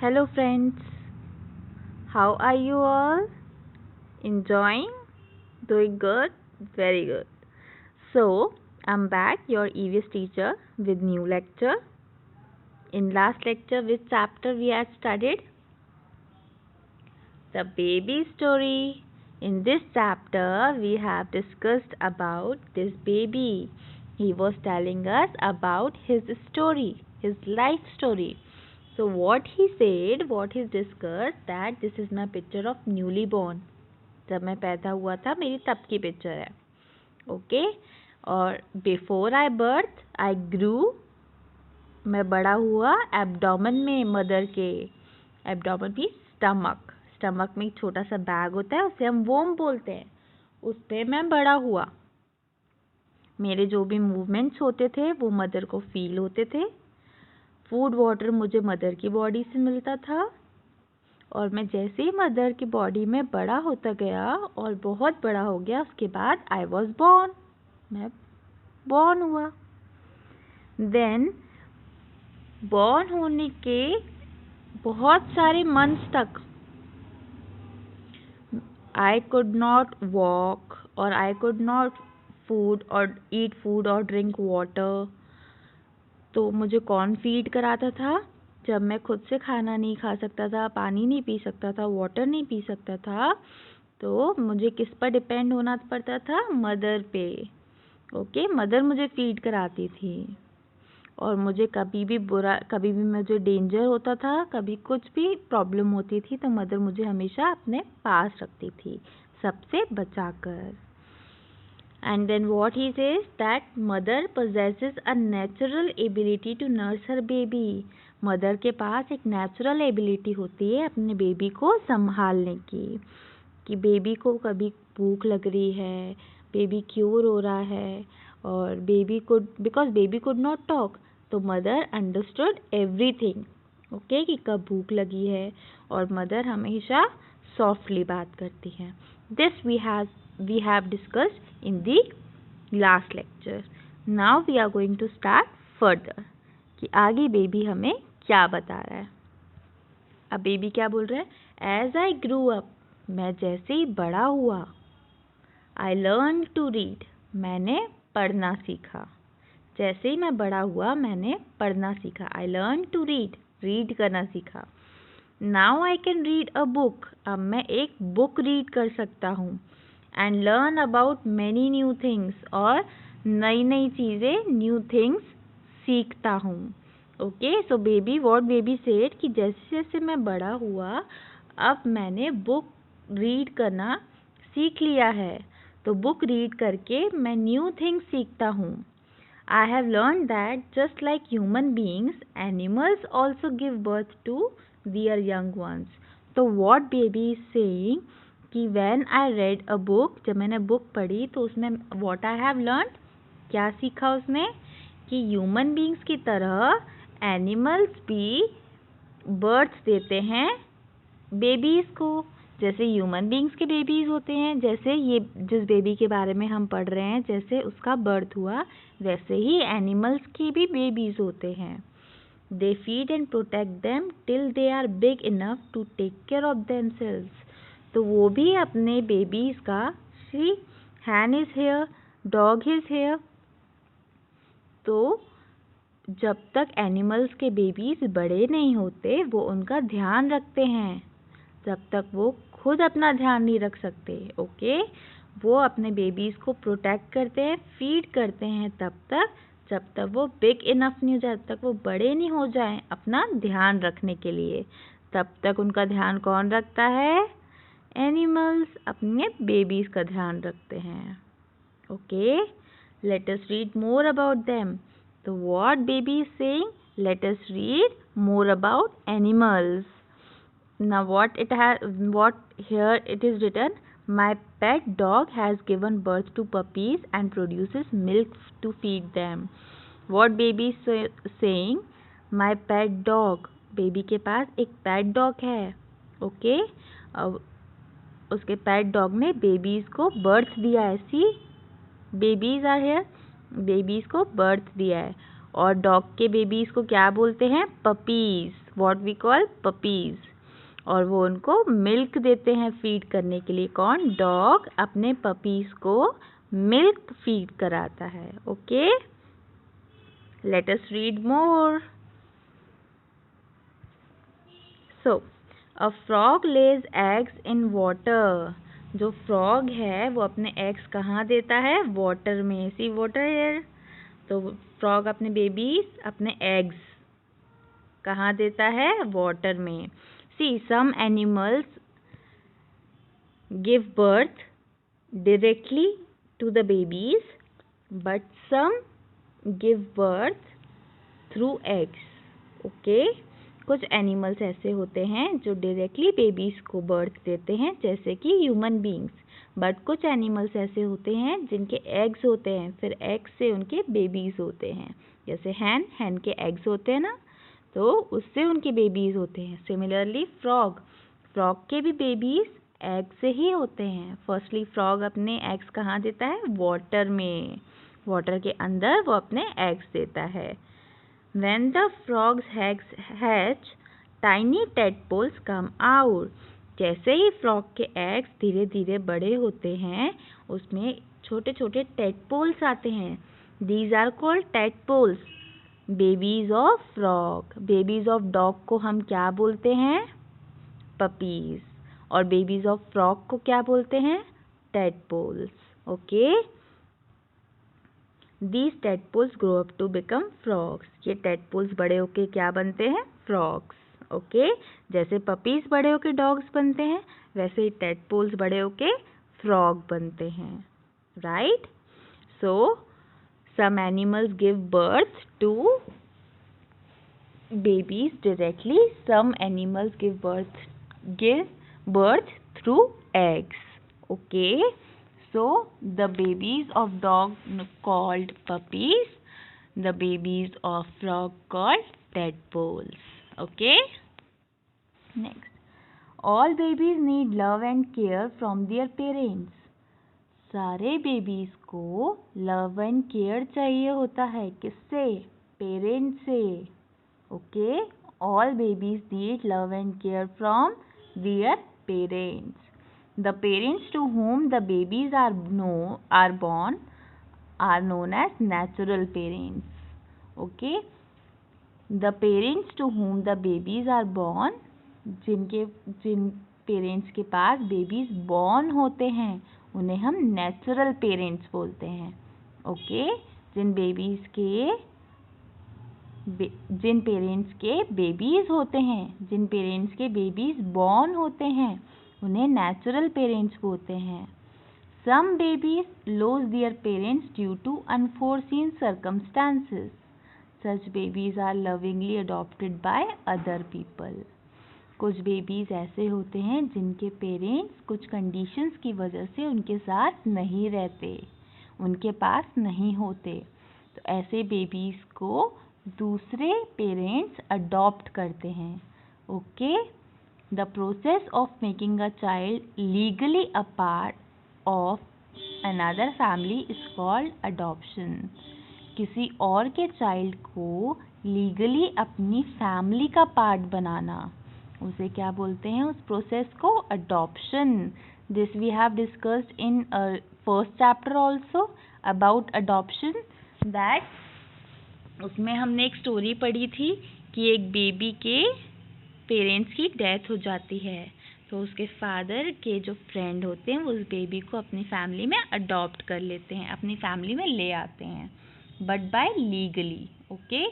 Hello friends, how are you all? Enjoying? Doing good? Very good. So, I'm back, your EVS teacher, with new lecture. In last lecture, which chapter we had studied? The baby story. In this chapter, we have discussed about this baby. He was telling us about his story, his life story. So what he said, what he discussed, that this is my picture of newly born. जब मैं पैदा हुआ था मेरी तब की picture है. Okay. और बिफोर आई बर्थ आई ग्रू, मैं बड़ा हुआ एब्डोमेन में मदर के. एब्डोमेन भी स्टमक. स्टमक में एक छोटा सा बैग होता है, उसे हम वोम बोलते हैं. उस पे मैं बड़ा हुआ. मेरे जो भी मूवमेंट्स होते थे वो मदर को फील होते थे. फूड वाटर मुझे मदर की बॉडी से मिलता था. और मैं जैसे ही मदर की बॉडी में बड़ा होता गया और बहुत बड़ा हो गया, उसके बाद आई वॉज बॉर्न. मैं बॉर्न हुआ. देन बॉर्न होने के बहुत सारे मंथ्स तक आई कुड नॉट वॉक और आई कुड नॉट फूड और ईट फूड और ड्रिंक वाटर. तो मुझे कौन फीड कराता था? जब मैं खुद से खाना नहीं खा सकता था, पानी नहीं पी सकता था, वाटर नहीं पी सकता था, तो मुझे किस पर डिपेंड होना पड़ता था? मदर पे. ओके. मदर मुझे फीड कराती थी. और मुझे कभी भी मुझे डेंजर होता था, कभी कुछ भी प्रॉब्लम होती थी, तो मदर मुझे हमेशा अपने पास रखती थी, सबसे बचाकर. And then what he says, that mother possesses a natural ability to nurse her baby. Mother के पास एक नेचुरल एबिलिटी होती है अपने बेबी को संभालने की. कि बेबी को कभी भूख लग रही है, बेबी क्यों रो रहा है, और because baby could not talk, तो मदर अंडरस्टूड एवरीथिंग. ओके. कि कब भूख लगी है, और मदर हमेशा सॉफ्टली बात करती है. This we have discussed in the last lecture. Now we are going to start further. कि आगे बेबी हमें क्या बता रहा है. अब बेबी क्या बोल रहा है? As I grew up, मैं जैसे ही बड़ा हुआ, I learned to read, मैंने पढ़ना सीखा. जैसे ही मैं बड़ा हुआ मैंने पढ़ना सीखा. I learned to read, read करना सीखा. Now I can read a book, अब मैं एक बुक रीड कर सकता हूँ. And learn about many new things, और नई नई चीज़ें, न्यू थिंग्स सीखता हूँ. Okay. So baby, what baby said, कि जैसे जैसे मैं बड़ा हुआ अब मैंने बुक रीड करना सीख लिया है, तो बुक रीड करके मैं न्यू थिंग्स सीखता हूँ. I have learn that just like human beings, animals also give birth to their young ones. तो व्हाट बेबी इज सेइंग, कि when I read a book, जब मैंने बुक पढ़ी तो उसमें व्हाट आई हैव लर्न, क्या सीखा उसने, कि ह्यूमन बींग्स की तरह एनिमल्स भी बर्थ्स देते हैं बेबीज़ को. जैसे ह्यूमन बींग्स के बेबीज़ होते हैं, जैसे ये जिस बेबी के बारे में हम पढ़ रहे हैं, जैसे उसका बर्थ हुआ, वैसे ही एनिमल्स की भी बेबीज़ होते हैं. They feed and protect them till they are big enough to take care of themselves. तो वो भी अपने बेबीज़ का, see hen is here, dog is here, तो जब तक एनिमल्स के बेबीज़ बड़े नहीं होते वो उनका ध्यान रखते हैं, जब तक वो खुद अपना ध्यान नहीं रख सकते. ओके. वो अपने बेबीज़ को प्रोटेक्ट करते हैं, फीड करते हैं तब तक जब तक वो बिग इनफ नहीं हो जाए, जब तक वो बड़े नहीं हो जाएं अपना ध्यान रखने के लिए. तब तक उनका ध्यान कौन रखता है? एनिमल्स अपने बेबीज़ का ध्यान रखते हैं. Okay. Let us read more about them. So what baby is saying? Let us read more about animals. Now what here it is written, my pet dog has given birth to puppies and produces milk to feed them. What baby is saying? My pet dog. Baby के पास एक pet dog है. Okay. अब उसके pet dog ने babies को birth दिया है. सी, babies are here, babies को बर्थ दिया है. और डॉग के बेबीज़ को क्या बोलते हैं? Puppies. What we call puppies, और वो उनको मिल्क देते हैं फीड करने के लिए। कौन? डॉग अपने पपीज को मिल्क फीड कराता है। Okay, let us read more. So a frog lays eggs in water. जो फ्रॉग है वो अपने एग्स कहाँ देता है? वाटर में। See water here. तो फ्रॉग अपने बेबीज, अपने एग्स कहाँ देता है? वाटर में। See some animals give birth directly to the babies, but some give birth through eggs. Okay? कुछ एनिमल्स ऐसे होते हैं जो डायरेक्टली बेबीज को बर्थ देते हैं, जैसे कि ह्यूमन बींग्स। बट कुछ एनिमल्स ऐसे होते हैं जिनके एग्स होते हैं, फिर एग्स से उनके बेबीज होते हैं। जैसे हैन के एग्स होते हैं ना, तो उससे उनके बेबीज होते हैं। सिमिलरली फ्रॉग के भी बेबीज एग से ही होते हैं। फर्स्टली फ्रॉग अपने एग्स कहाँ देता है? वाटर में। वाटर के अंदर वो अपने एग्स देता है। When the frogs hatch, tiny tadpoles come out. जैसे ही फ्रॉग के एग्स धीरे धीरे बड़े होते हैं, उसमें छोटे छोटे टेडपोल्स आते हैं। These are called tadpoles, babies of frog. Babies of dog को हम क्या बोलते हैं? पपीज। और बेबीज ऑफ फ्रॉग को क्या बोलते हैं? Tadpoles. Okay, These tadpoles grow up to become frogs. ये tadpoles बड़े होके क्या बनते हैं? Frogs. ओके, जैसे पपीज बड़े होके डॉग्स बनते हैं, वैसे ही tadpoles बड़े होके फ्रॉग बनते हैं। Right? So some animals give birth to babies directly. Some animals give birth through eggs. Okay? So the babies of dog called puppies, the babies of frog called tadpoles. Okay? Next, all babies need love and care from their parents. सारे babies को love and care चाहिए होता है। किससे? Parents से। Okay, all babies need love and care from their parents. The parents to whom the babies are born are known as natural parents. Okay? The parents to whom the babies are born, जिन parents के पास babies born होते हैं, उन्हें हम natural parents बोलते हैं। Okay? जिन parents के बेबीज होते हैं, जिन पेरेंट्स के बेबीज बॉर्न होते हैं, उन्हें नेचुरल पेरेंट्स बोलते हैं। Some babies lose their parents due to unforeseen circumstances. Such babies are lovingly adopted by other people. कुछ बेबीज ऐसे होते हैं जिनके पेरेंट्स कुछ कंडीशंस की वजह से उनके साथ नहीं रहते, उनके पास नहीं होते, तो ऐसे बेबीज को दूसरे पेरेंट्स अडॉप्ट करते हैं। Okay? The process of making a child legally a part of another family is called adoption. किसी और के चाइल्ड को लीगली अपनी फैमिली का पार्ट बनाना, उसे क्या बोलते हैं? उस प्रोसेस को adoption. This we have discussed in first chapter also about adoption. That उसमें हमने एक स्टोरी पढ़ी थी कि एक बेबी के पेरेंट्स की डेथ हो जाती है, तो उसके फादर के जो फ्रेंड होते हैं वो उस बेबी को अपनी फैमिली में अडॉप्ट कर लेते हैं, अपनी फैमिली में ले आते हैं, बट बाय लीगली. ओके?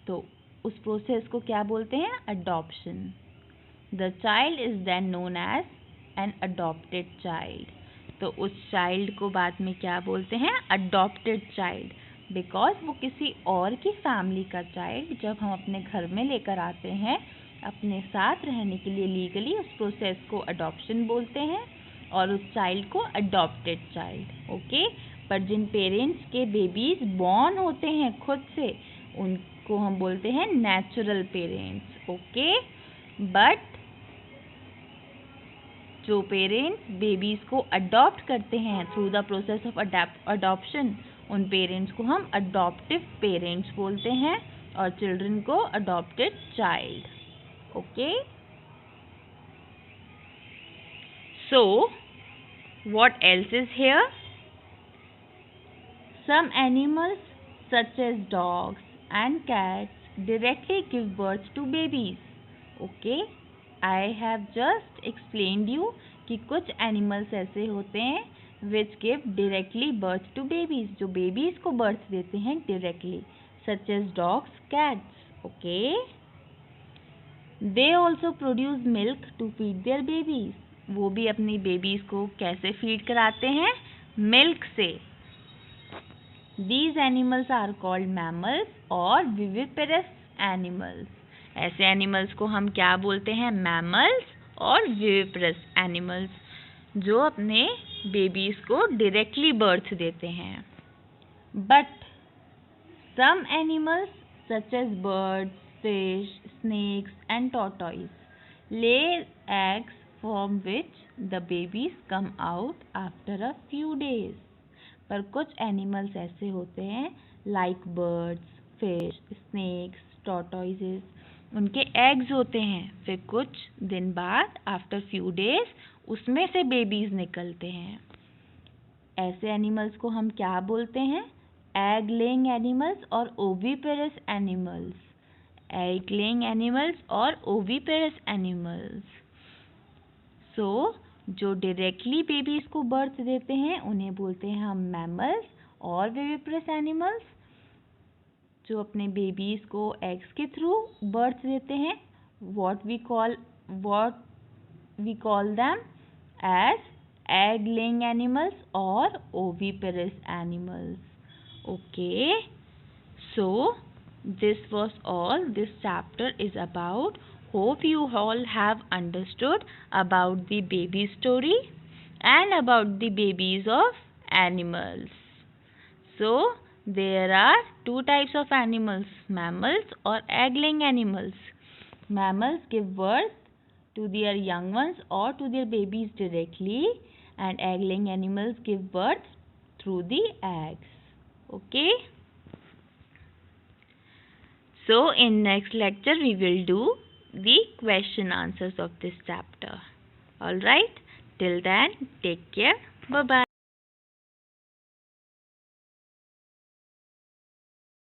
तो उस प्रोसेस को क्या बोलते हैं? Adoption. The child is then known as an adopted child. तो उस चाइल्ड को बाद में क्या बोलते हैं? Adopted child. बिकॉज वो किसी और की फैमिली का चाइल्ड जब हम अपने घर में लेकर आते हैं अपने साथ रहने के लिए लीगली, उस प्रोसेस को अडॉप्शन बोलते हैं, और उस चाइल्ड को अडॉप्टेड चाइल्ड. ओके? पर जिन पेरेंट्स के बेबीज बॉर्न होते हैं खुद से, उनको हम बोलते हैं नेचुरल पेरेंट्स. ओके? बट जो पेरेंट्स बेबीज को अडॉप्ट करते हैं through the process of adoption, उन पेरेंट्स को हम अडॉप्टिव पेरेंट्स बोलते हैं, और चिल्ड्रन को adopted child. Okay. So what else is here? Some animals such as dogs and cats directly give birth to babies. Okay, I have just explained you कि कुछ animals ऐसे होते हैं which give directly birth to babies, जो babies को birth देते हैं directly, such as dogs, cats. Okay, they also produce milk to feed their babies. वो भी अपनी babies को कैसे feed कराते हैं? Milk से. These animals are called mammals और viviparous animals. ऐसे animals को हम क्या बोलते हैं? Mammals और viviparous animals, जो अपने babies को directly birth देते हैं. But some animals such as birds, fish, snakes and tortoise lay eggs from which the babies come out after a few days. पर कुछ एनिमल्स ऐसे होते हैं लाइक बर्ड्स, फिश, स्नेक्स, टॉर्टोइजेस, उनके एग्स होते हैं, फिर कुछ दिन बाद आफ्टर फ्यू डेज उसमें से बेबीज निकलते हैं. ऐसे एनिमल्स को हम क्या बोलते हैं? एग लेइंग एनिमल्स और oviparous animals. Egg laying animals और ओविपेरस एनिमल्स. सो जो डायरेक्टली बेबीज को बर्थ देते हैं उन्हें बोलते हैं हम मैमल्स और विविपरस एनिमल्स. जो अपने बेबीज को एग्स के थ्रू बर्थ देते हैं, what we call them as egg laying animals or oviparous animals. Okay, so this was all this chapter is about. Hope you all have understood about the baby story and about the babies of animals. So there are two types of animals, mammals or egg-laying animals. Mammals give birth to their young ones or to their babies directly, and egg-laying animals give birth through the eggs. Okay. So in next lecture we will do the question answers of this chapter. Alright, till then take care, bye bye.